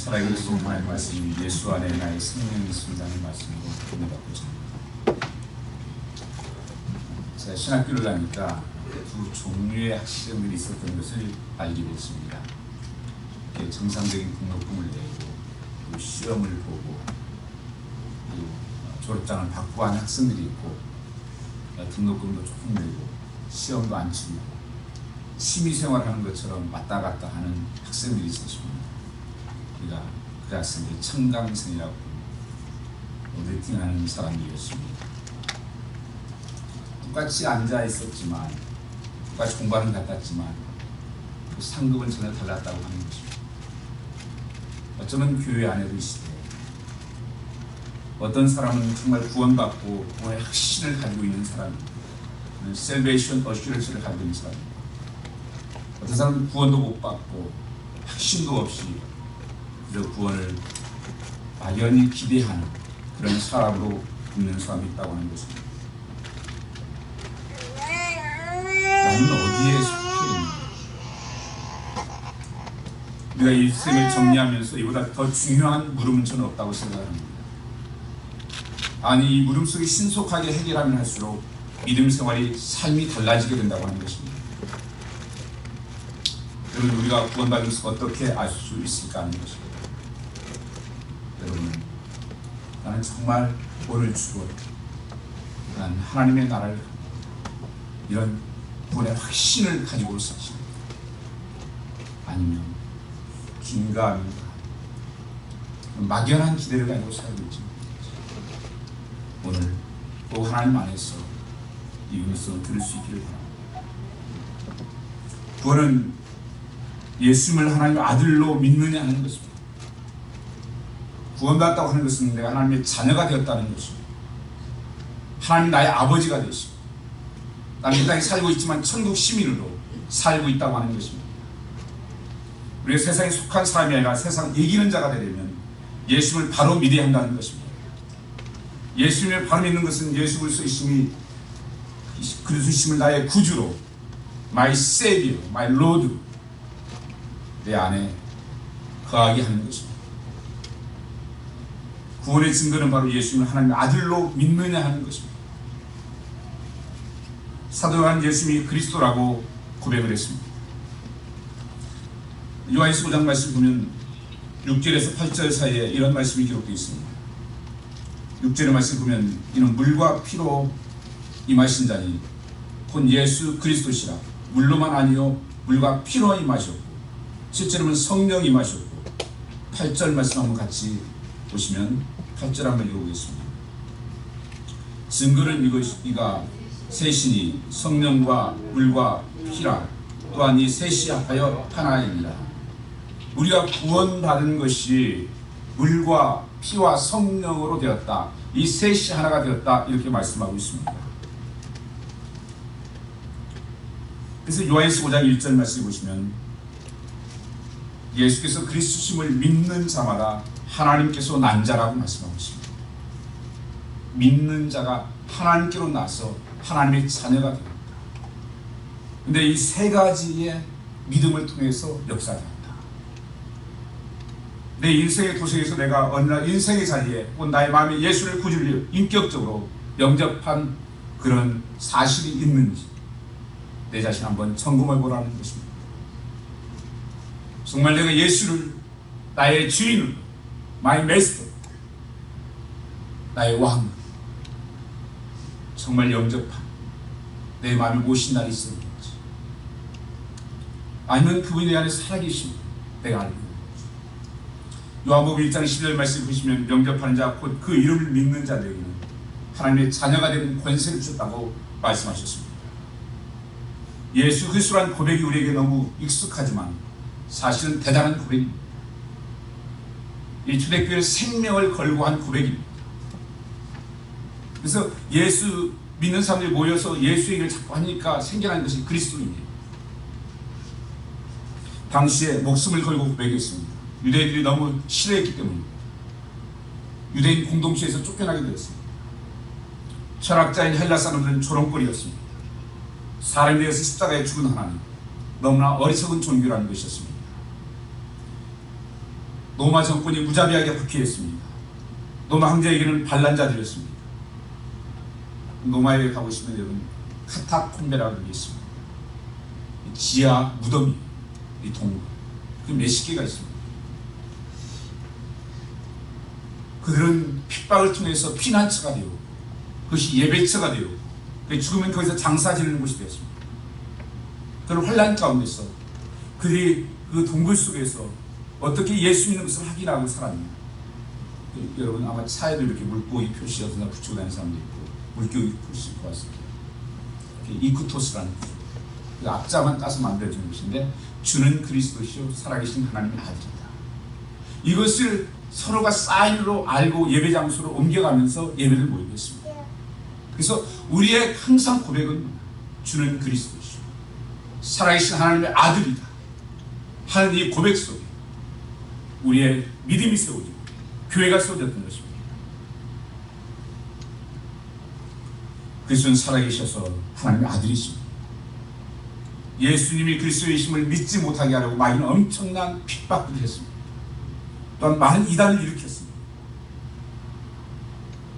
살아있는 하나님의 말씀이 예수 안에 나의 생명이 있습니다는 말씀으로 보내받고자 합니다. 제가 신학교를 가니까 두 종류의 학생들이 있었던 것을 알게 됐습니다. 정상적인 등록금을 내고 시험을 보고 졸업장을 받고 하는 학생들이 있고, 등록금도 조금 내고 시험도 안 치고 취미생활하는 것처럼 왔다 갔다 하는 학생들이 있었습니다. 우리가 그 학생들이 청강생이라고 레팅하는 사람들이었습니다. 똑같이 앉아 있었지만, 똑같이 공부하는 것 같았지만 그 상급은 전혀 달랐다고 하는 것입니다. 어쩌면 교회 안에도 있을 때 어떤 사람은 정말 구원받고 구원의 확신을 가지고 있는 사람입니다. 셀베이션 어슈런스를 가지고 있는 사람입니다. 어떤 사람은 구원도 못 받고 확신도 없이 그저 구원을 막연히 기대하는 그런 사람으로 있는 사람이 있다고 하는 것입니다. 나는 어디에 속해 있는가? 우리가 이 생을 정리하면서 이보다 더 중요한 물음은 저는 없다고 생각합니다. 아니, 이 물음 속에 신속하게 해결하면 할수록 믿음 생활이, 삶이 달라지게 된다고 하는 것입니다. 여러분, 우리가 구원받은 것을 어떻게 알 수 있을까 하는 것입니다. 여러분, 나는 정말 오늘 죽어도 난 하나님의 나라를, 이런 구원의 확신을 가지고 살십니다. 아니면 긴가민가 막연한 기대를 가지고 살고 있지. 오늘 꼭 하나님 안에서 이 음성을 들을 수 있기를 바랍니다. 구원은 예수님을 하나님의 아들로 믿느냐 하는 것입니다. 구원받았다고 하는 것은 내가 하나님의 자녀가 되었다는 것입니다. 하나님 나의 아버지가 되시고, 나는 이 땅에 살고 있지만 천국 시민으로 살고 있다고 하는 것입니다. 우리가 세상에 속한 사람이 아니라 세상 이기는 자가 되려면 예수님을 바로 믿어야 한다는 것입니다. 예수님을 바로 믿는 것은 예수 그리스도이심이, 그리스도이심을 나의 구주로, my savior, my lord, 내 안에 거하게 하는 것입니다. 구원의 증거는 바로 예수님을 하나님의 아들로 믿느냐 하는 것입니다. 사도 요한 예수님이 그리스도라고 고백을 했습니다. 요한일서 5장 말씀 보면 6절에서 8절 사이에 이런 말씀이 기록되어 있습니다. 6절의 말씀 보면 이는 물과 피로 임하신 자니 곧 예수 그리스도시라. 물로만 아니요 물과 피로 임하셨고, 7절에 보면 성령이 임하셨고, 8절 말씀 한번 같이 보시면 8절 한번 읽어보겠습니다. 증거는 이가 셋이니 성령과 물과 피라. 또한 이 셋이 합하여 하나이니라. 우리가 구원받은 것이 물과 피와 성령으로 되었다. 이 셋이 하나가 되었다. 이렇게 말씀하고 있습니다. 그래서 요한일서 5장 1절 말씀 보시면 예수께서 그리스도심을 믿는 자마다 하나님께서 난 자라고 말씀하고 있습니다. 믿는 자가 하나님께로 나서 하나님의 자녀가 됩니다. 그런데 이 세 가지의 믿음을 통해서 역사합니다. 내 인생의 도생에서 내가 어느 날 인생의 자리에 곧 나의 마음에 예수를 구주로 인격적으로 영접한 그런 사실이 있는지 내 자신 한번 점검해 보라는 것입니다. 정말 내가 예수를 나의 주인으로, 마이 메스터, 나의 왕, 정말 영접한 내 마음에 모신 날이 있었는지, 아니면 그분이 내 안에 살아계십니다. 내가 알고 있는 거죠. 요한복음 1장 12절 말씀 보시면 영접하는 자 곧 그 이름을 믿는 자들에게는 하나님의 자녀가 되는 권세를 주셨다고 말씀하셨습니다. 예수 그리스도라는 고백이 우리에게 너무 익숙하지만 사실은 대단한 고백입니다. 이 초대교회의 생명을 걸고 한 고백입니다. 그래서 예수 믿는 사람들이 모여서 예수 얘기를 자꾸 하니까 생겨난 것이 그리스도입니다. 당시에 목숨을 걸고 고백했습니다. 유대인들이 너무 싫어했기 때문입니다. 유대인 공동체에서 쫓겨나게 되었습니다. 철학자인 헬라 사람들은 조롱거리였습니다. 사람에 대해서 십자가에 죽은 하나님, 너무나 어리석은 종교라는 것이었습니다. 로마 정권이 무자비하게 박해했습니다. 로마 황제에게는 반란자들이었습니다. 로마에 가보시면 여러분 카타콤베라는 게 있습니다. 지하 무덤이 이 동굴 그 몇십 개가 있습니다. 그들은 핍박을 통해서 피난처가 되고 그것이 예배처가 되고 죽으면 거기서 장사 지르는 곳이 되었습니다. 그런 환란 가운데서 그들이 그 동굴 속에서 어떻게 예수 믿는 것을 확인하고 살았냐. 여러분 아마 차에도 이렇게 물고기 표시 어디나 붙이고 다니는 사람도 있고 물고기 표시 입고 왔습니다. 이쿠토스라는 그 앞자만 따서 만들어진 것인데 주는 그리스도시요 살아계신 하나님의 아들이다. 이것을 서로가 사인으로 알고 예배 장소로 옮겨가면서 예배를 모이겠습니다. 그래서 우리의 항상 고백은 주는 그리스도시요 살아계신 하나님의 아들이다 하는 이 고백 속에 우리의 믿음이 세워지고 교회가 세워졌던 것입니다. 그리스도는 살아계셔서 하나님의 아들이십니다. 예수님이 그리스도이심을 믿지 못하게 하려고 마귀는 엄청난 핍박을 했습니다. 또한 많은 이단을 일으켰습니다.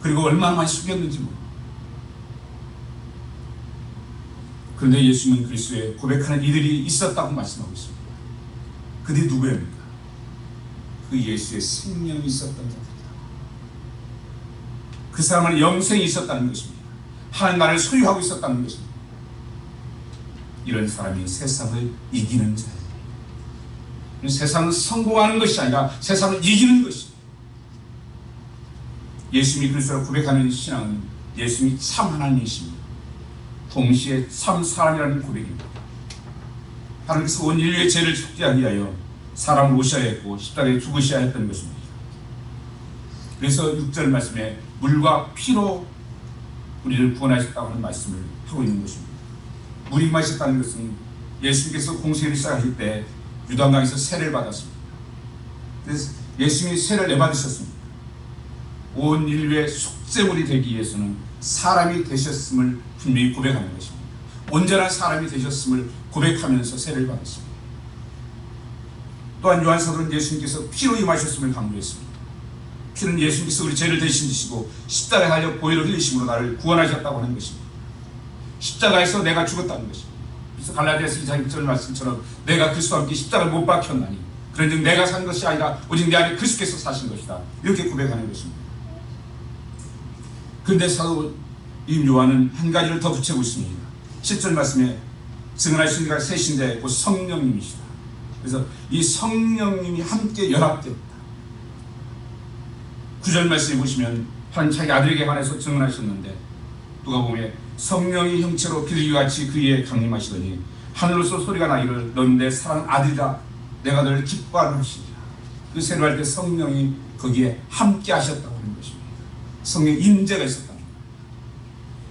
그리고 얼마나 많이 숙였는지 모릅니다. 그런데 예수님은 그리스도에 고백하는 이들이 있었다고 말씀하고 있습니다. 그들이 누구입니까? 그 예수의 생명이 있었던 자들이다. 그 사람은 영생이 있었다는 것입니다. 하나님 나라를 소유하고 있었다는 것입니다. 이런 사람이 세상을 이기는 자예요. 세상은 성공하는 것이 아니라 세상을 이기는 것입니다. 예수님이 그리스도를 고백하는 신앙은 예수님이 참 하나님이십니다. 동시에 참 사람이라는 고백입니다. 하나님께서 온 인류의 죄를 속죄하기 위하여 사람을 오셔야 했고 십자가에 죽으셔야 했던 것입니다. 그래서 6절 말씀에 물과 피로 우리를 구원하셨다고 하는 말씀을 하고 있는 것입니다. 물이 마셨다는 것은 예수님께서 공생을 시작하실 때 유단강에서 세례를 받았습니다. 그래서 예수님이 세례를 내받으셨습니다. 온 인류의 속죄물이 되기 위해서는 사람이 되셨음을 분명히 고백하는 것입니다. 온전한 사람이 되셨음을 고백하면서 세례를 받았습니다. 또한 요한사도는 예수님께서 피로 임하셨음을 강조했습니다. 피는 예수님께서 우리 죄를 대신 지시고 십자가에 달려 보혈을 흘리심으로 나를 구원하셨다고 하는 것입니다. 십자가에서 내가 죽었다는 것입니다. 그래서 갈라디아서 2장 1절 말씀처럼 내가 그리스도와 함께 십자가를 못 박혔나니 그런즉 내가 산 것이 아니라 오직 내 안에 그리스도께서 사신 것이다. 이렇게 고백하는 것입니다. 그런데 사도 요한은 한 가지를 더 붙이고 있습니다. 10절 말씀에 증언하신 이가 셋인데 곧 성령님이시다. 그래서 이 성령님이 함께 연합됩니다. 9절 말씀에 보시면 하나님 자기 아들에게 관해서 증언하셨는데 누가 보면 성령이 형체로 비둘기와 같이 그에게 강림하시더니 하늘로서 소리가 나기를 너는 내 사랑하는 아들이라 내가 너를 기뻐하는 것이니라. 그 세례할 때 성령이 거기에 함께 하셨다고 하는 것입니다. 성령의 임재가 있었다는 겁니다.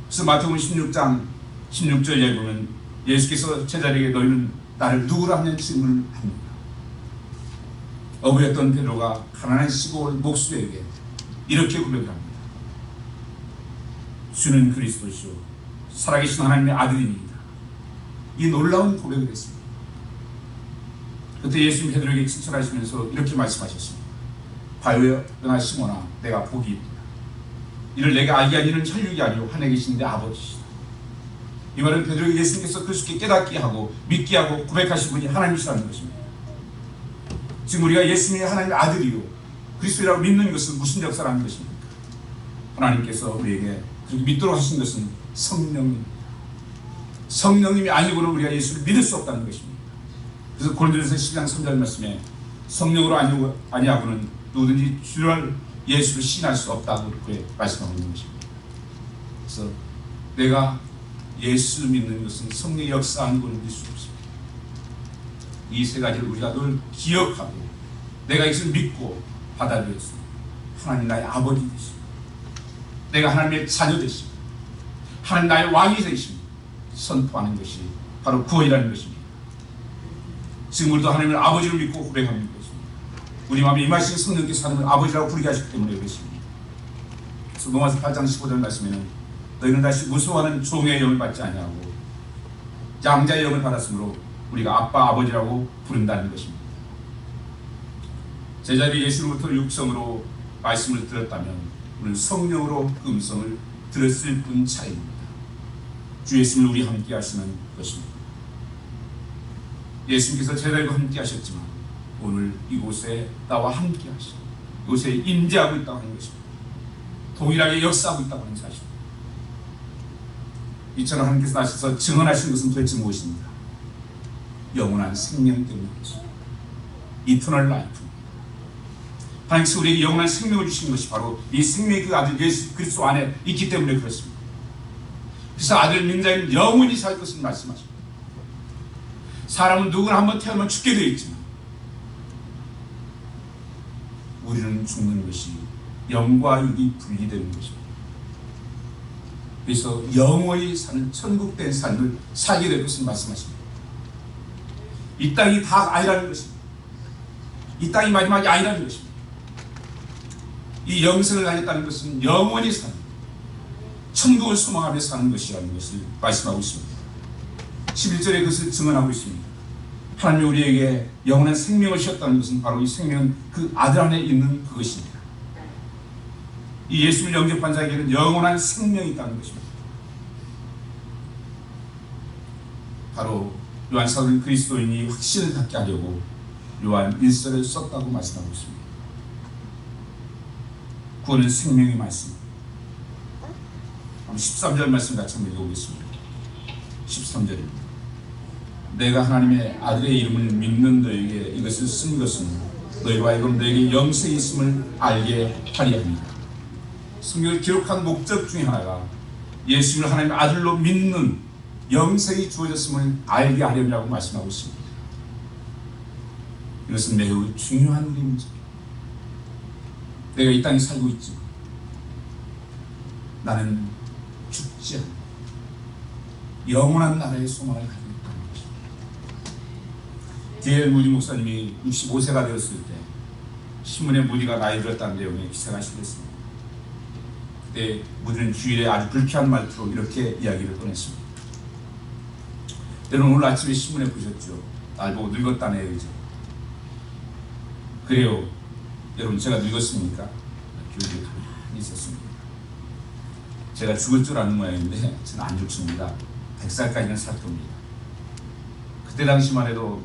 그래서 마태복음 16장 16절에 보면 예수께서 제자들에게 너희는 나를 누구라 하는 질문을 합니다. 어부였던 베드로가 가난한 시골 목수에게 이렇게 고백을 합니다. 주는 그리스도시요 살아계신 하나님의 아들입니다. 이 놀라운 고백을 했습니다. 그때 예수님 베드로에게 칭찬하시면서 이렇게 말씀하셨습니다. 바요나 시몬아 내가 복이 있다. 이를 내가 알게 하니는 혈육이 아니오 하늘에 계신 내 아버지시다. 이 말은 베드로에게 예수님께서 그리스도께 깨닫게 하고 믿게 하고 고백하신 분이 하나님이시라는 것입니다. 지금 우리가 예수님이 하나님의 아들이요 그리스도라고 믿는 것은 무슨 역사라는 것입니까? 하나님께서 우리에게 그렇게 믿도록 하신 것은 성령님입니다. 성령님이 아니고는 우리가 예수를 믿을 수 없다는 것입니다. 그래서 고린도전서 10장 3절 말씀에 성령으로 아니하고는 누구든지 주를 예수를 신할 수 없다고 그렇게 말씀하고 있는 것입니다. 그래서 내가 예수 믿는 것은 성령의 역사 아니고는 믿을 수 없습니다. 이 세 가지를 우리가 늘 기억하고 내가 이것을 믿고 받아들였습니다. 하나님 나의 아버지 되십니다. 내가 하나님의 자녀 되십니다. 하나님 나의 왕이 되십니다. 선포하는 것이 바로 구원이라는 것입니다. 지금 우리도 하나님을 아버지로 믿고 고백하는 것입니다. 우리 마음에 임하신 성령께서 하나님을 아버지라고 부르게 하셨기 때문에 그렇습니다. 그래서 로마서 8장 15절 말씀에는 너희는 다시 무서워하는 종의 영을 받지 아니하고 양자의 영을 받았으므로 우리가 아빠 아버지라고 부른다는 것입니다. 제자들이 예수로부터 육성으로 말씀을 들었다면 우리는 성령으로 그 음성을 들었을 뿐 차이입니다. 주 예수님을 우리 함께 하시는 것입니다. 예수님께서 제자들과 함께 하셨지만 오늘 이곳에 나와 함께 하시고 이곳에 임재하고 있다고 하는 것입니다. 동일하게 역사하고 있다고 하는 사실입니다. 이처럼 하나님께서 나셔서 증언하신 것은 도대체 무엇입니까? 영원한 생명 때문이죠. 이터널 라이프. 하나님께서 우리에게 영원한 생명을 주신 것이 바로 이 생명의 그 아들 예수 그리스도 안에 있기 때문에 그렇습니다. 그래서 아들 믿는 자는 영원히 살 것을 말씀하십니다. 사람은 누구나 한번 태어나면 죽게 되어 있지만 우리는 죽는 것이 영과 육이 분리되는 것입니다. 그래서 영원히 사는 천국된 삶을 살게 될 것을 말씀하십니다. 이 땅이 다 아니라는 것입니다. 이 땅이 마지막이 아니라는 것입니다. 이 영생을 가졌다는 것은 영원히 사는 천국을 소망하며 사는 것이라는 것을 말씀하고 있습니다. 11절에 그것을 증언하고 있습니다. 하나님이 우리에게 영원한 생명을 주셨다는 것은 바로 이 생명은 그 아들 안에 있는 그것입니다. 이 예수를 영접한 자에게는 영원한 생명이 있다는 것입니다. 바로 요한사도는 그리스도인이 확신을 갖게 하려고 요한 1서를 썼다고 말씀하고 있습니다. 구원은 생명의 말씀. 13절 말씀 같이 한번 읽어보겠습니다. 13절입니다. 내가 하나님의 아들의 이름을 믿는 너에게 이것을 쓴 것은 너희와 하여금 너에게 영생이 있음을 알게 하려 합니다. 성경을 기록한 목적 중에 하나가 예수를 하나님의 아들로 믿는 영생이 주어졌음을 알게 하려고 말씀하고 있습니다. 이것은 매우 중요한 의미입니다. 내가 이 땅에 살고 있지 나는 죽지 않는 영원한 나라의 소망을 가지고 있다는 것입니다. D.L. 무디 목사님이 65세가 되었을 때 신문에 무디가 나이 들었다는 내용의 기사가 실렸습니다. 그때 무디는 주일에 아주 불쾌한 말투로 이렇게 이야기를 꺼냈습니다. 여러분 오늘 아침에 신문에 보셨죠? 날 보고 늙었다는 얘기죠. 그래요. 여러분 제가 늙었습니까? 교회에 가만히 있었습니다. 제가 죽을 줄 아는 모양인데 저는 안 죽습니다. 100살까지는 살 겁니다. 그때 당시만 해도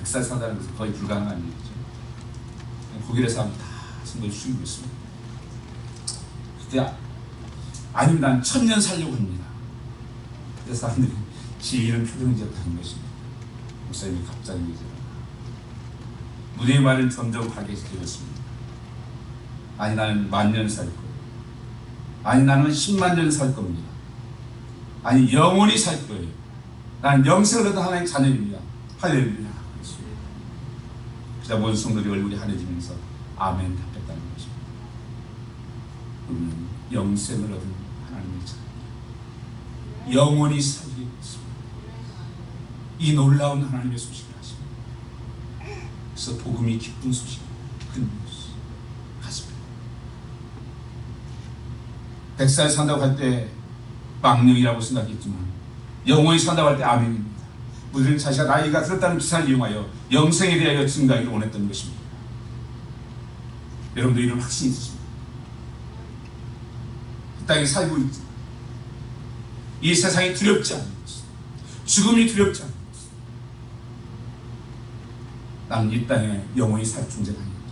100살 산다는 것은 거의 불가능한 일이죠. 고기를 사람 다 선거에 죽이고 있습니다. 그때 아니면 난 1000년 살려고 합니다. 그래서 사람들이 지혜는 표정이 지었다는 것입니다. 목사님이 갑자기 이제 무대의 말은 점점 가게 되었습니다. 아니 나는 10,000년 살 거예요. 아니 나는 10만 년 살 겁니다. 아니 영원히 살 거예요. 나는 영생을 얻은 하나님의 자녀입니다. 할렐루야. 그자 모든 성도들이 얼굴이 환해지면서 아멘 답했다는 것입니다. 우리는 영생을 얻은 하나님의 자녀, 영원히 살게 됐습니다. 이 놀라운 하나님의 소식을 하십니다. 그래서 복음이 기쁜 소식입니다. 큰 뉴스 가슴에 100살 산다고 할 때 망령이라고 생각했지만 영원히 산다고 할 때 아멘입니다. 우리는 자신가 나이가 들었다는 기사를 이용하여 영생에 대하여 증가하기를 원했던 것입니다. 여러분도 이런 확신이 있으십니까? 이 땅에 살고 있지 이 세상이 두렵지 않는 것, 죽음이 두렵지 않는 것, 나는 이 땅에 영원히 살 존재가 아닙니다.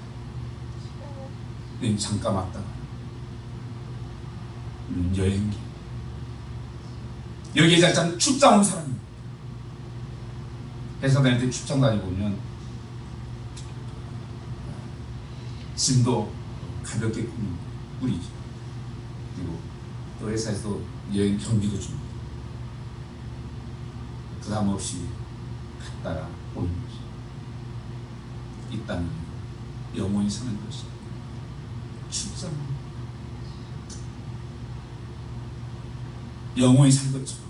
이건 잠깐 왔다가 여행기 여기에 잠깐 출장 온 사람입니다. 회사 다닐 때 출장 다니보면 짐도 가볍게 꾸리죠. 그리고 또 회사에서 여행 경비도 줍니다. 부담 없이 갔다가 오는 것이 이 땅은 영원히 사는 것이 출장 영원히 살 것처럼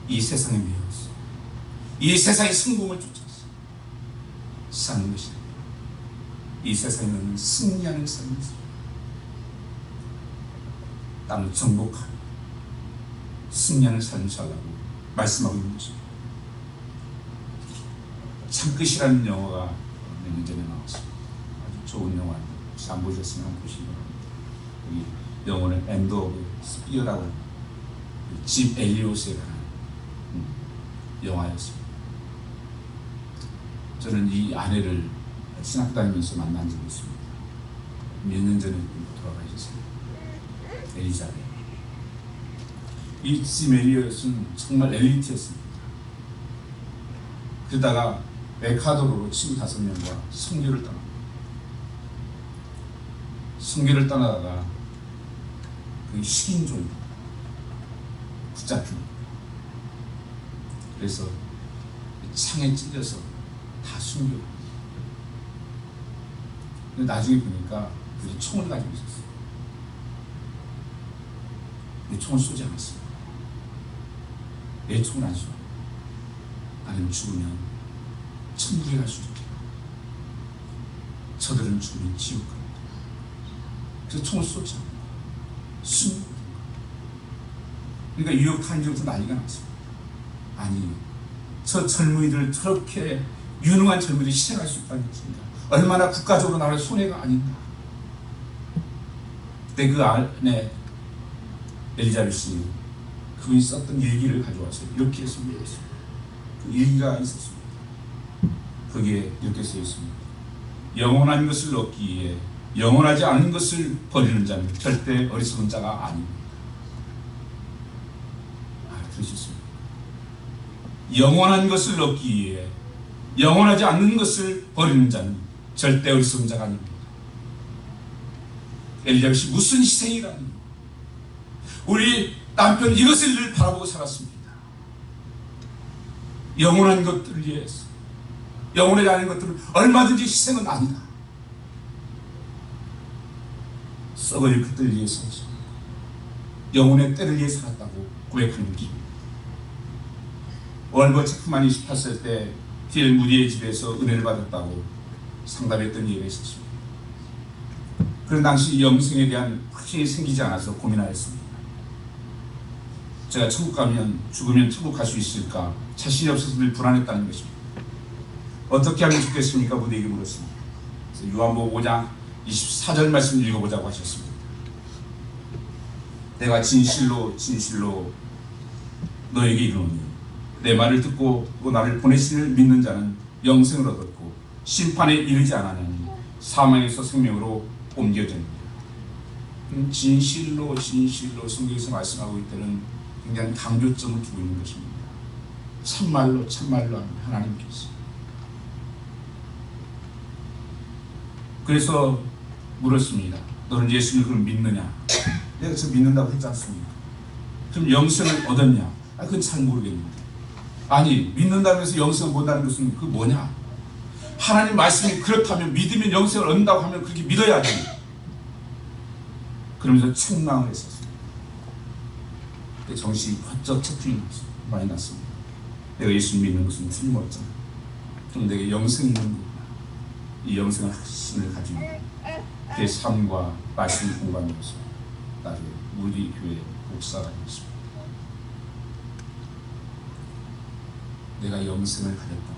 이 세상에 매여서 이 세상의 성공을 쫓아서 사는 것이 이 세상에는 승리하는 삶을 나는 정복하고 승리하는 삶을 살라고 말씀하고 있는 것입니다. 참끝이라는 영화가 몇 년 전에 나왔습니다. 좋은 영화 혹시 안 보셨으면 한번 보시기 바랍니다. 여기 영어는 엔드 오브 스피어라고 짐 엘리엇에 관한 영화였습니다. 저는 이 아내를 신학 다니면서 만난 적이 있습니다. 몇 년 전에 돌아가셨어요. 엘리자벳. 이 짐 엘리엇은 정말 엘리트였습니다. 그러다가 에콰도르로 친구 5명과 선교를 떠납니다. 선교를 떠나다가 그 식인종 붙잡힙니다. 그래서 창에 찔려서 다 숨겨요. 근데 나중에 보니까 그들이 총을 가지고 있었어요. 근데 총을 쏘지 않았어요. 내 총을 안 쏘. 나는 죽으면 천국에 갈 수 있게. 저들은 죽으면 지옥 갑니다. 그래서 총을 쏘지 않아요. 숨. 그러니까 뉴욕 타임즈부터 난리가 났어요. 아니, 저 젊은이들 저렇게 유능한 젊은이들이 희생할 수 있다는 것입니다. 얼마나 국가적으로 나라의 손해가 아닌가. 그때 그 안에 엘리자벳이 그분이 썼던 일기를 가져와서 이렇게 써있습니다. 그 일기가 있었습니다. 거기에 이렇게 써 있습니다. 영원한 것을 얻기 위해 영원하지 않은 것을 버리는 자는 절대 어리석은 자가 아닙니다. 들으셨습니까? 영원한 것을 얻기 위해 영원하지 않는 것을 버리는 자는 절대 어리석은 자가 아닙니다. 엘리자벳이 무슨 희생이라니. 우리 남편 이것을 늘 바라보고 살았습니다. 영원한 것들을 위해서. 영원하지 않은 것들은 얼마든지 희생은 아니다. 썩어질 것들을 위해서 영혼의 때를 위해 살았다고 고백하는 것입니다. 월버 체크만 28세 때 딜 무디의 집에서 은혜를 받았다고 상담했던 얘기가 있었습니다. 그런 당시 영생에 대한 확신이 생기지 않아서 고민하였습니다. 제가 천국 가면 죽으면 천국 갈 수 있을까 자신이 없어서 늘 불안했다는 것입니다. 어떻게 하면 좋겠습니까? 무디에게 물었습니다. 그래서 요한복음 5장 24절 말씀을 읽어보자고 하셨습니다. 내가 진실로 진실로 너에게 이르노니 내 말을 듣고 또 나를 보내시를 믿는 자는 영생을 얻었고 심판에 이르지 않았나니 사망에서 생명으로 옮겨집니다. 진실로 진실로 성경에서 말씀하고 있다는 굉장히 강조점을 두고 있는 것입니다. 참말로 참말로 하나님께서. 그래서 물었습니다. 너는 예수님을 그럼 믿느냐? 내가 저 믿는다고 했지 않습니까? 그럼 영생을 얻었냐? 그건 잘 모르겠는데. 아니, 믿는다면서 영생을 못하는 것은 그 뭐냐? 하나님 말씀이 그렇다면 믿으면 영생을 얻는다고 하면 그렇게 믿어야지. 그러면서 책망을 했었어요. 정신이 번쩍 채팅이 많이 났습니다. 내가 예수님 믿는 것은 틀림없잖아. 그럼 내게 영생이 있는 거구나. 이 영생의 확신을 가지고 내 삶과 말씀을 공부하면서 나를 우리 교회 목사가 되었습니다. 내가 영생을 가졌다.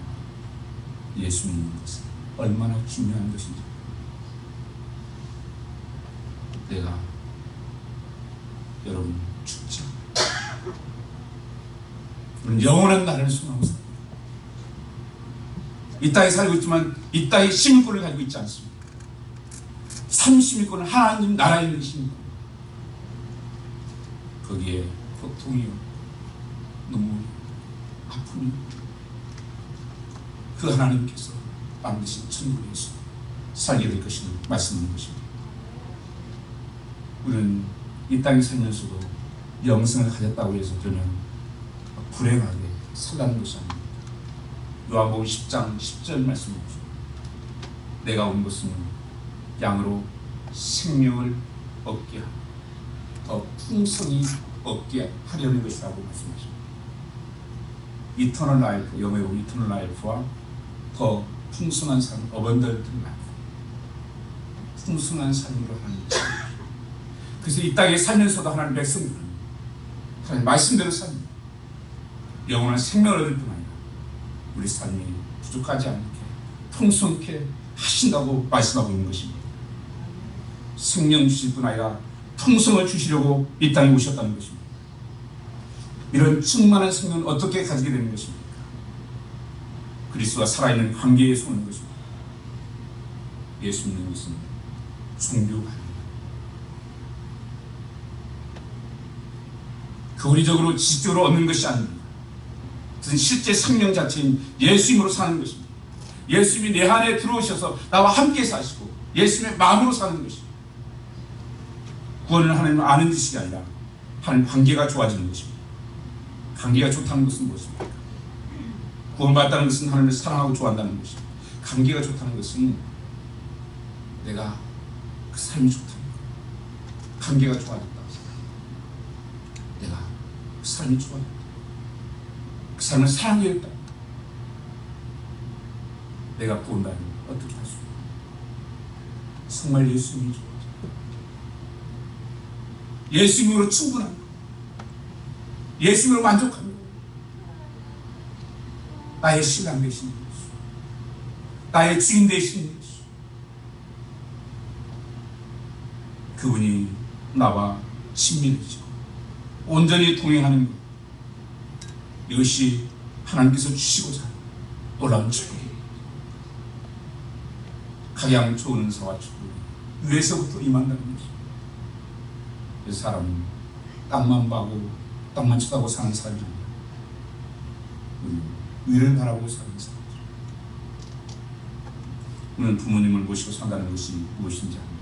예수 믿는 것은 얼마나 중요한 것인지. 내가 여러분 죽지 않아요. 우리는 영원한 나라를 소망하고 삽니다. 이 땅에 살고 있지만 이 땅의 시민권을 가지고 있지 않습니다. 삼시민권은 하나님 나라에 있는 시민권. 거기에 고통이요, 눈물이요, 아픔이요. 그 하나님께서 반드시 천국에서 살게 될 것을 말씀하는 것입니다. 우리는 이 땅에 살면서도 영생을 가졌다고 해서 저는 불행하게 살라는 것이 아닙니다. 요한복음 10장 10절 말씀입니다. 내가 온 것은 양으로 생명을 얻게 하고 더 풍성히 얻게 하려는 것이라고 말씀하십니다. 이터널 라이프, 영어에 보면 이터널 라이프와 더 풍성한 삶, 어번던트 라이프, 풍성한 삶으로 하는 것입니다. 그래서 이 땅에 살면서도 하나님 백성들은 하나님 말씀대로 삽니다. 영원한 생명을 얻을 뿐 아니라 우리 삶이 부족하지 않게 풍성케 하신다고 말씀하고 있는 것입니다. 생명 주실 뿐 아니라 풍성을 주시려고 이 땅에 오셨다는 것입니다. 이런 충만한 생명을 어떻게 가지게 되는 것입니까? 그리스도와 살아있는 관계에 서는 것입니다. 예수 믿는 것은 종교가 아닙니다. 교리적으로 지식적으로 얻는 것이 아닙니다. 그것은 실제 생명 자체인 예수님으로 사는 것입니다. 예수님이 내 안에 들어오셔서 나와 함께 사시고 예수님의 마음으로 사는 것입니다. 구원을 하나님 아는 지식이 아니라 하나님 관계가 좋아지는 것입니다. 관계가 좋다는 것은 무엇입니까? 구원받았다는 것은 하나님을 사랑하고 좋아한다는 것입니다. 관계가 좋다는 것은 내가 그 삶이 좋다는 것. 관계가 좋아졌다. 내가 그 삶이 좋아졌다. 그 삶을 사랑하였다. 내가 구원받으면 어떻게 할 수 있을까? 정말 예수님이 좋아져. 예수님으로 충분한 것. 예수님으로 만족한 것. 나의 신랑 되신 예수. 나의 주인 되신 예수. 그분이 나와 친밀해지고 온전히 동행하는 것. 이것이 하나님께서 주시고자 하는 놀라운 축복입니다. 가장 좋은 은사와 축복이 위에서부터 임한다는 것입니다. 그래서 사람은 땅만 보고 땅만 쳐다보고 사는 사람이 아니라 위를 바라보고 사는 사람들. 우리는 부모님을 모시고 산다는 것이 무엇인지 압니다.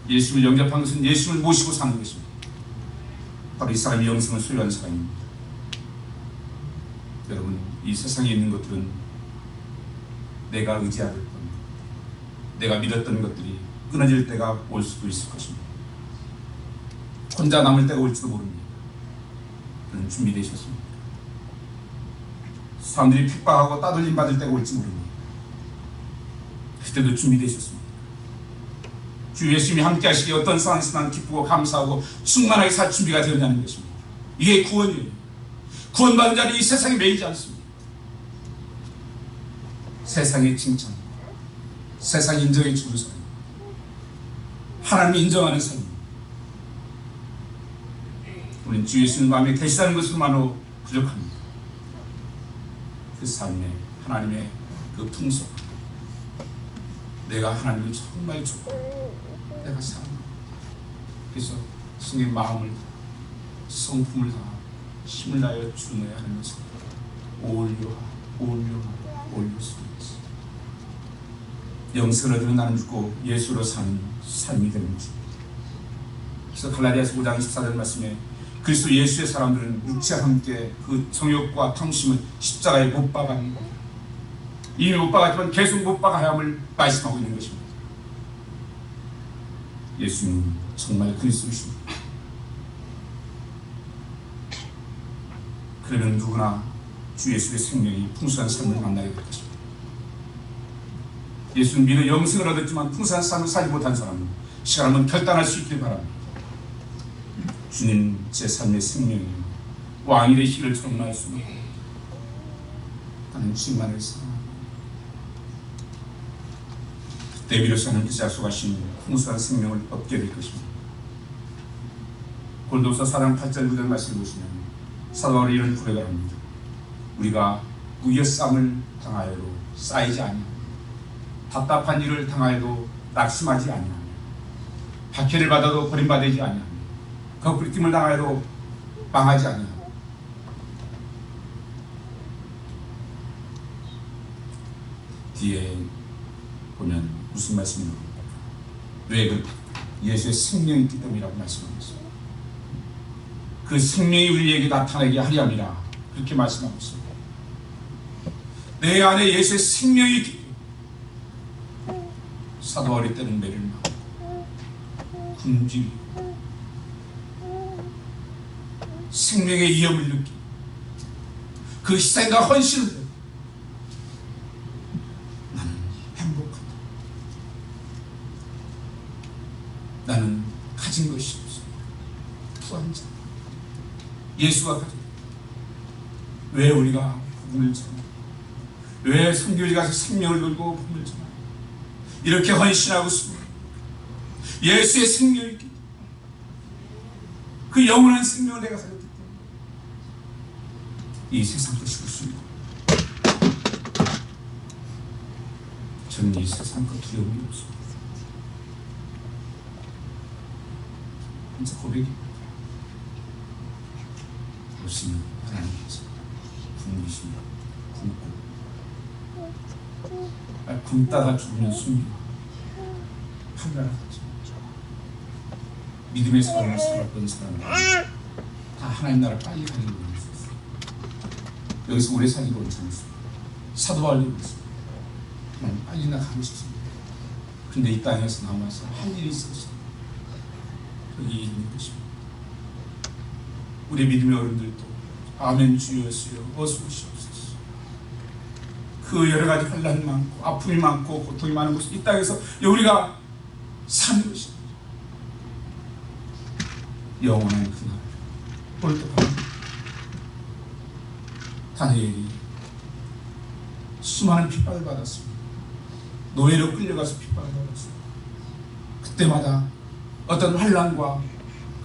예수를 영접한 것은 예수를 모시고 사는 것입니다. 바로 이 사람이 영생을 소유한 사람입니다. 여러분, 이 세상에 있는 것들은 내가 의지할 겁니다. 내가 믿었던 것들이 끊어질 때가 올 수도 있을 것입니다. 혼자 남을 때가 올지도 모릅니다. 그런 준비되셨습니까? 사람들이 핍박하고 따돌림 받을 때가 올지 모릅니다. 그때도 준비되셨습니까? 주 예수님이 함께 하시기에 어떤 상황에서 난 기쁘고 감사하고 충만하게 살 준비가 되었냐는 것입니다. 이게 구원이에요. 구원받은 자는 이 세상에 매이지 않습니다. 세상의 칭찬, 세상 인정해 주는 삶, 하나님이 인정하는 삶. 우리는 주 예수님 마음에 계시다는 것으로만으로 부족합니다. 그 삶에 하나님의 그 풍성, 내가 하나님을 정말 좋고 내가 사랑합니다. 그래서 성의 마음을 다, 성품을 다, 힘을 다하여 주는 하나님께서 올려서 영생을 얻으면 나는 죽고 예수로 사는 삶이 되는 것입니다. 그래서 갈라디아서 5장 24절 말씀에 그리스도 예수의 사람들은 육체와 함께 그 정욕과 탐심을 십자가에 못 박았는 거예요. 이미 못 박았지만 계속 못 박아야 함을 말씀하고 있는 것입니다. 예수님은 정말 그리스도이십니다. 그러면 누구나 주 예수의 생명이 풍성한 삶을 만나게 될 것입니다. 예수는 믿어 영생을 얻었지만 풍성한 삶을 살지 못한 사람은 시간 한번 결단할 수 있길 바랍니다. 주님, 제 삶의 생명이 왕이 되시기를 청하였습니다. 나는 주님만을 사랑합니다. 그때 비로소 하는 그 약속하신 풍성한 생명을 얻게 될 것입니다. 골도서 4장 8절 9절 말씀을 보시면 사도 바울이 이런 고백을 합니다. 우리가 우겨쌈을 당하여도 쌓이지 아니하며 답답한 일을 당하여도 낙심하지 아니하며 박해를 받아도 버림받지 아니하며 거꾸리짐을 당하여도 망하지 아니하며 뒤에 보면 무슨 말씀이 나옵니까? 왜 그렇게? 예수의 생명이 있기 때문이라고 말씀하고 있습니다. 그 생명이 우리에게 나타나게 하리함이라 그렇게 말씀하고 있습니다. 내 안에 예수의 생명이 있기 때문에 사도 바울이 때는 매를 맞고 굶주리고 생명의 위험을 느끼고 그 희생과 헌신을 느끼고 나는 행복하다. 나는 가진 것이 없어. 부한자. 예수가 가진. 왜 우리가 복음을 전해? 왜 선교지 가서 생명을 걸고 복음을 전해? 이렇게 헌신하고 있습니다. 예수의 생명이 있기 때문에, 그 영원한 생명을 내가 가졌기 때문에 이 세상도 죽을 수 있고, 저는 이 세상 것 두려움이 없습니다. 진짜 고백입니다. 없으면 하나님께서 굶기시면 굶고, 굶다가 죽으면 숨기고 판단하죠. 믿음의 삶을 살았던 사람은 다 하나님 나라 빨리 가는 걸 있었어요. 여기서 오래 살기로 원치 않습니다. 사도 바울이 그랬습니다. 하나님 빨리 나 가고 싶습니다. 근데 이 땅에서 남아서 할 일이 있어서 여기 있는 것입니다. 우리 믿음의 어른들도 아멘 주여서요 어서 오시옵소서. 그 여러 가지 환난이 많고 아픔이 많고 고통이 많은 곳, 이 땅에서 우리가 사는 것입니다. 영원한 그날 올 때까지 다니엘이 수많은 핍박을 받았습니다. 노예로 끌려가서 핍박을 받았습니다. 그때마다 어떤 환난과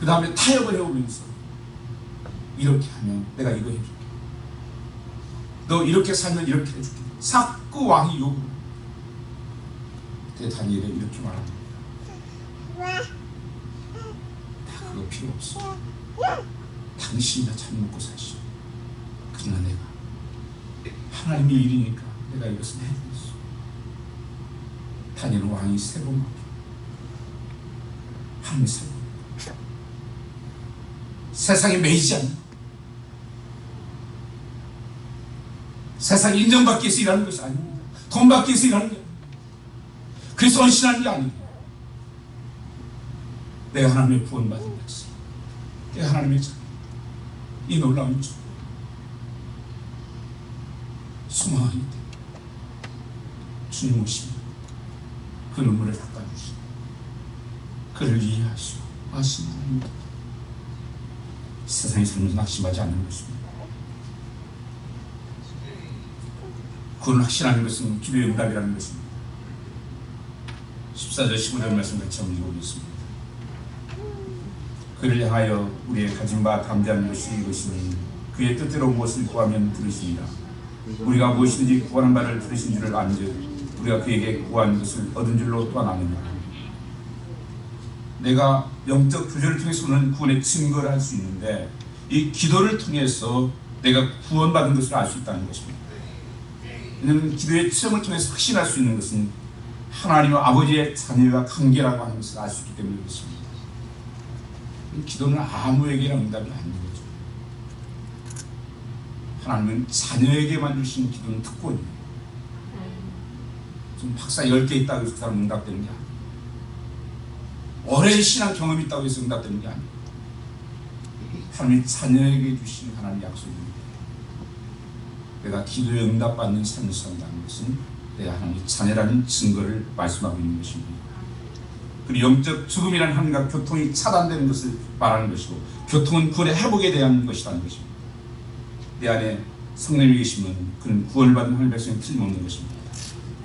그 다음에 타협을 해오면서 이렇게 하면 내가 이거 해줄게, 너 이렇게 살면 이렇게 해줄게, 자꾸 왕이 요구를. 그때 다니엘은 이렇게 말합니다. 다 그거 필요 없어. 당신이 다 잘 먹고 사시오. 그러나 내가 하나님의 일이니까 내가 이것을 해주겠어. 다니엘은 왕이 3번 맡겨. 하나님 3번. 세상에 매이지 않는, 세상 인정받기 위해서 일하는 것이 아닙니다. 돈 받기 위해서 일하는 게 아닙니다. 그래서 헌신하는 게 아닙니다. 내가 하나님의 구원받은 백성, 내가 하나님의 자녀, 이 놀라운 주 소망하기 때문에 주님 오시면 그 눈물을 닦아주시고 그를 이해하시고 아시는 하나님입니다. 세상에 살면서 낙심하지 않는 것입니다. 구원을 확신하는 것은 기도의 응답이라는 것입니다. 14절 15절 말씀 같이 한번 읽어보겠습니다. 그를 향하여 우리의 가진 바 담대한 것이 이것이니 그의 뜻대로 무엇을 구하면 들으시니라. 우리가 무엇이든지 구하는 바를 들으신 줄을 안즉 우리가 그에게 구한 것을 얻은 줄로 또한 아느냐. 내가 영적 교제를 통해서 오는 구원의 증거를 할 수 있는데 이 기도를 통해서 내가 구원받은 것을 알 수 있다는 것입니다. 왜냐하면 기도의 체험을 통해서 확신할 수 있는 것은 하나님 아버지의 자녀와 관계라고 하는 것을 알 수 있기 때문에 그렇습니다. 기도는 아무에게나 응답이 아닌 거죠. 하나님은 자녀에게만 주신 기도는 특권이에요. 좀 박사 10개 있다고 해서 그 사람 응답되는 게 아니에요. 오랜 신앙 경험이 있다고 해서 응답되는 게 아니에요. 하나님이 자녀에게 주신 하나님의 약속입니다. 내가 기도에 응답받는 삶을 산다는 것은 내가 하나님의 자녀라는 증거를 말씀하고 있는 것입니다. 그리고 영적 죽음이라는 한과 교통이 차단되는 것을 말하는 것이고, 교통은 구원의 회복에 대한 것이라는 것입니다. 내 안에 성령이 계시면 그는 구원을 받은 하나님의 백성이 틀림없는 것입니다.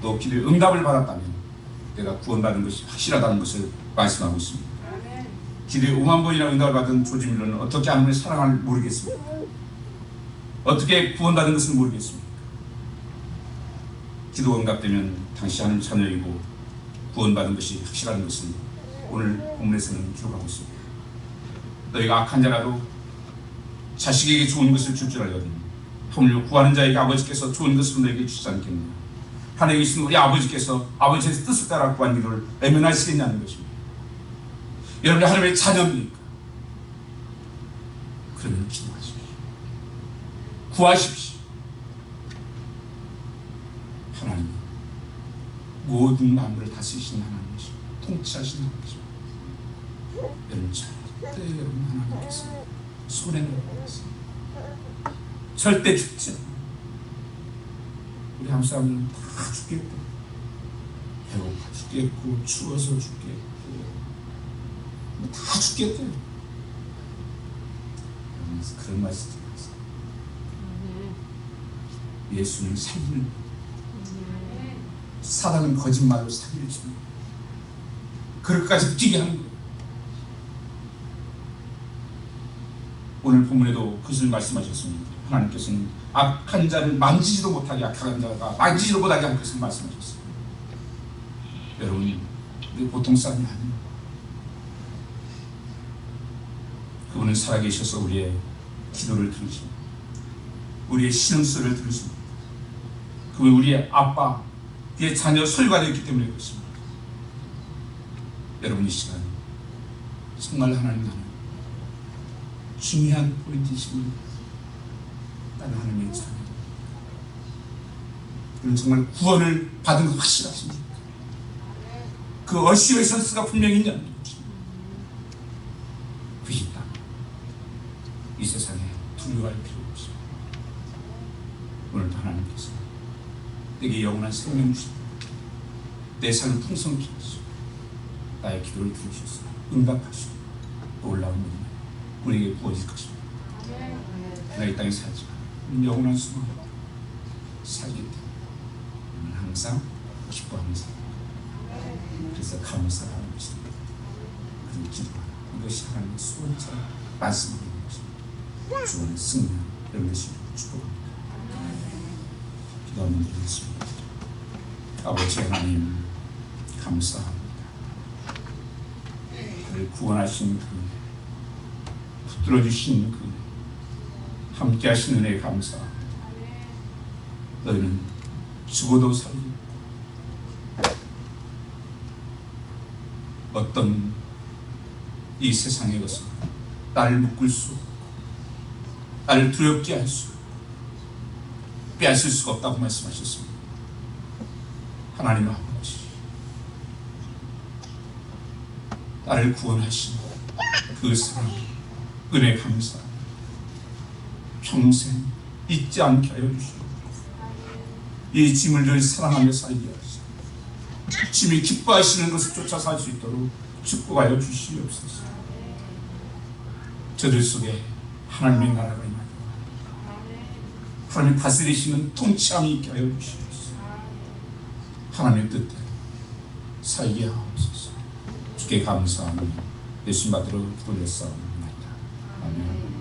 또 기도에 응답을 받았다면 내가 구원받은 것이 확실하다는 것을 말씀하고 있습니다. 기도에 5만 번이나 응답을 받은 조지 밀러는 어떻게 하나님을 사랑하는지 모르겠습니다. 어떻게 구원받은 것을 모르겠습니다. 기도가 응답되면 당시 하나님 자녀이고 구원받은 것이 확실한 것을 오늘 본문에서는 기록하고 있습니다. 너희가 악한 자라도 자식에게 좋은 것을 줄 줄 알거든 하물며 구하는 자에게 아버지께서 좋은 것을 너에게 주지 않겠느냐. 하늘에 계신 우리 아버지께서 아버지의 뜻을 따라 구한 기도를 외면하시겠냐는 것입니다. 여러분이 하나님의 자녀입니까? 그러면 기도하십시오. 구하십시오. 하나님 모든 만물을 다스리시는 하나님이십니다. 통치하시는 하나님이십니다. 여러분 절대 여러분 하나님께서 손해를 보겠습니다. 절대 죽지 않아요. 우리 한국 사람들은 다 죽겠고 배고파 죽겠고 추워서 죽겠고 다 죽겠대요. 여러분 그런 말씀 듣지 마세요. 예수는 살리는 사단은 거짓말로 사기를 줍니다. 그렇게까지 뛰게 하는 거예요. 오늘 본문에도 그것을 말씀하셨습니다. 하나님께서는 악한 자를 만지지도 못하게, 악한 자가 만지지도 못하게 할 것을 말씀하셨어요. 여러분, 우리 보통 사람이 아니에요. 그분은 살아계셔서 우리의 기도를 들으시고 우리의 신음소리를 들으십니다. 그분은 우리의 아빠, 우리의 자녀 소유가 되었기 때문에 그렇습니다. 여러분, 이 시간 정말 하나님 나는 중요한 포인트이십니다. 나는 하나님의 자녀. 그는 정말 구원을 받은 것 확실하십니까? 그 어시어션스가 분명히 있냐는 것입니다. 그것이 있다. 이 세상에 두려워할 필요 없습니다. 오늘도 하나님께서 내게 영원한 생명 주시고 내 삶을 풍성케 하시고 나의 기도를 들으셔서 응답하시고 놀라운 은혜 우리에게 부어질 것입니다. 내가 이 땅에 살지만 영원한 수만 살기 때문에 오늘 항상 기뻐하는 삶, 그래서 감사하는 것입니다. 그리고 기도하라. 이것이 하나님의 소원처럼 말씀하는 것입니다. 주원의 승리는 여러분의 시간을 축복합니다. 기도하면 드리겠습니다. 아버지 하나님 감사합니다. 나를 구원하신 그 은혜, 붙들어주신 그 은혜, 함께 하신 은혜에 감사합니다. 너희는 죽어도 살리고 어떤 이 세상의 것은 나를 묶을 수 없고 나를 두렵게 할 수 없고 빼앗을 수가 없다고 말씀하셨습니다. 하나님 아버지, 나를 구원하신 그 사랑, 은혜 감사합니다. 평생 잊지 않게 하여 주시옵소서. 이 짐을 늘 사랑하며 살게 하시옵소서. 짐이 기뻐하시는 것을 쫓아 살 수 있도록 축복하여 주시옵소서. 저들 속에 하나님의 나라가 임하여 하나님 다스리시는 통치함이 있게 하여 주시옵소서. 하나님의 뜻대로 살게 하옵소서. 주께 감사하며 예수님 받들어 기도를 했사옵나이다. 아멘.